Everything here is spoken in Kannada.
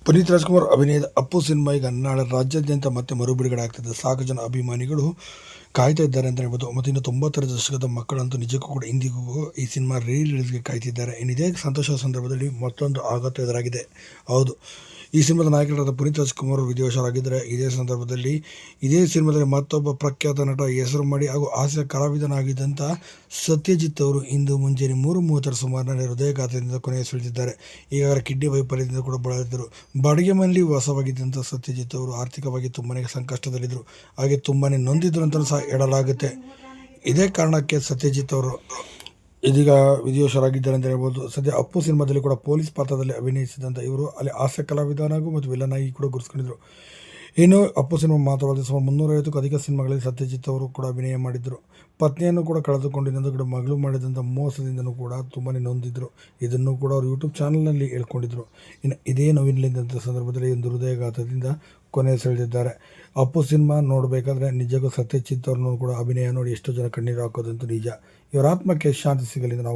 ಪುನೀತ್ ರಾಜ್ಕುಮಾರ್ ಅಭಿನಯದ ಅಪ್ಪು ಸಿನಿಮಾ ಈಗ ನಾಳೆ ರಾಜ್ಯಾದ್ಯಂತ ಮತ್ತೆ ಮರುಬಿಡುಗಡೆ ಆಗ್ತಿದೆ. ಸಾಕು ಜನ ಅಭಿಮಾನಿಗಳು ಕಾಯ್ತಾ ಇದ್ದಾರೆ ಅಂತ ಹೇಳ್ಬೋದು. ಮತ್ತು ಇನ್ನು 90ರ ದಶಕದ ಮಕ್ಕಳಂತೂ ನಿಜಕ್ಕೂ ಕೂಡ ಇಂದಿಗೂ ಈ ಸಿನಿಮಾ ರಿಲೀಸ್ಗೆ ಕಾಯ್ತಿದ್ದಾರೆ. ಇದೇ ಸಂತೋಷದ ಸಂದರ್ಭದಲ್ಲಿ ಮತ್ತೊಂದು ಆಘಾತ ಎದುರಾಗಿದೆ. ಹೌದು, ಈ ಸಿನಿಮಾದ ನಾಯಕರಾದ ಪುನೀತ್ ರಾಜ್ಕುಮಾರ್ ವಿಧಿವಶರಾಗಿದ್ದರೆ, ಇದೇ ಸಂದರ್ಭದಲ್ಲಿ ಇದೇ ಸಿನಿಮಾದಲ್ಲಿ ಮತ್ತೊಬ್ಬ ಪ್ರಖ್ಯಾತ ನಟ, ಹೆಸರು ಮಾಡಿ ಹಾಗೂ ಹಾಸ್ಯ ಕಲಾವಿದನಾಗಿದ್ದಂಥ ಸತ್ಯಜಿತ್ ಅವರು ಇಂದು ಮುಂಜಾನೆ 3:30 ಸುಮಾರಿನಲ್ಲಿ ಹೃದಯಾಘಾತದಿಂದ ಕೊನೆಯುಸಿರೆಳೆದಿದ್ದಾರೆ. ಈಗಾಗಲೇ ಕಿಡ್ನಿ ವೈಫಲ್ಯದಿಂದ ಕೂಡ ಬಳಲಿದ್ದರು. ಬಾಡಿಗೆ ಮನೆಯಲ್ಲಿ ವಾಸವಾಗಿದ್ದಂಥ ಸತ್ಯಜಿತ್ ಅವರು ಆರ್ಥಿಕವಾಗಿ ತುಂಬಾ ಸಂಕಷ್ಟದಲ್ಲಿದ್ದರು, ಹಾಗೆ ತುಂಬಾ ನೊಂದಿದ್ರು ಅಂತಲೂ ಸಹ ಹೇಳಲಾಗುತ್ತೆ. ಇದೇ ಕಾರಣಕ್ಕೆ ಸತ್ಯಜಿತ್ ಅವರು ಇದೀಗ ವಿಧಿವಶರಾಗಿದ್ದಾರೆ ಅಂತ ಹೇಳ್ಬೋದು. ಸದ್ಯ ಅಪ್ಪು ಸಿನಿಮಾದಲ್ಲಿ ಕೂಡ ಪೊಲೀಸ್ ಪಾತ್ರದಲ್ಲಿ ಅಭಿನಯಿಸಿದಂಥ ಇವರು ಅಲ್ಲಿ ಹಾಸ್ಯ ಕಲಾವಿದನಾಗೂ ಮತ್ತು ವಿಲನ್ ಆಗಿ ಕೂಡ ಗುರುತಿಸಿಕೊಂಡಿದ್ದರು. ಇನ್ನು ಅಪ್ಪು ಸಿನಿಮಾ ಮಾತ್ರವಲ್ಲದೆ ಸುಮಾರು 350ಕ್ಕೂ ಅಧಿಕ ಸಿನಿಮಾಗಳಲ್ಲಿ ಸತ್ಯಜಿತ್ ಅವರು ಕೂಡ ಅಭಿನಯ ಮಾಡಿದ್ದರು. ಪತ್ನಿಯನ್ನು ಕೂಡ ಕಳೆದುಕೊಂಡಿದ್ದು ಕೂಡ ಮಗಳು ಮಾಡಿದಂಥ ಮೋಸದಿಂದನೂ ಕೂಡ ತುಂಬಾ ನೊಂದಿದ್ದರು. ಇದನ್ನು ಕೂಡ ಅವರು ಯೂಟ್ಯೂಬ್ ಚಾನಲ್ನಲ್ಲಿ ಹೇಳ್ಕೊಂಡಿದ್ದರು. ಇನ್ನು ಇದೇ ನೋವಿನಲ್ಲಿದ್ದಂಥ ಸಂದರ್ಭದಲ್ಲಿ ಒಂದು ಹೃದಯಾಘಾತದಿಂದ ಕೊನೆಯುಸಿರೆಳೆದಿದ್ದಾರೆ. ಅಪ್ಪು ಸಿನಿಮಾ ನೋಡಬೇಕಾದ್ರೆ ನಿಜಕ್ಕೂ ಸತ್ಯಜಿತ್ ಅವ್ರನ್ನೂ ಕೂಡ ಅಭಿನಯ ನೋಡಿ ಎಷ್ಟೋ ಜನ ಕಣ್ಣೀರು ಹಾಕೋದಂತೂ ನಿಜ. ಇವರ ಆತ್ಮಕ್ಕೆ ಶಾಂತಿ ಸಿಗಲಿ ನಾವು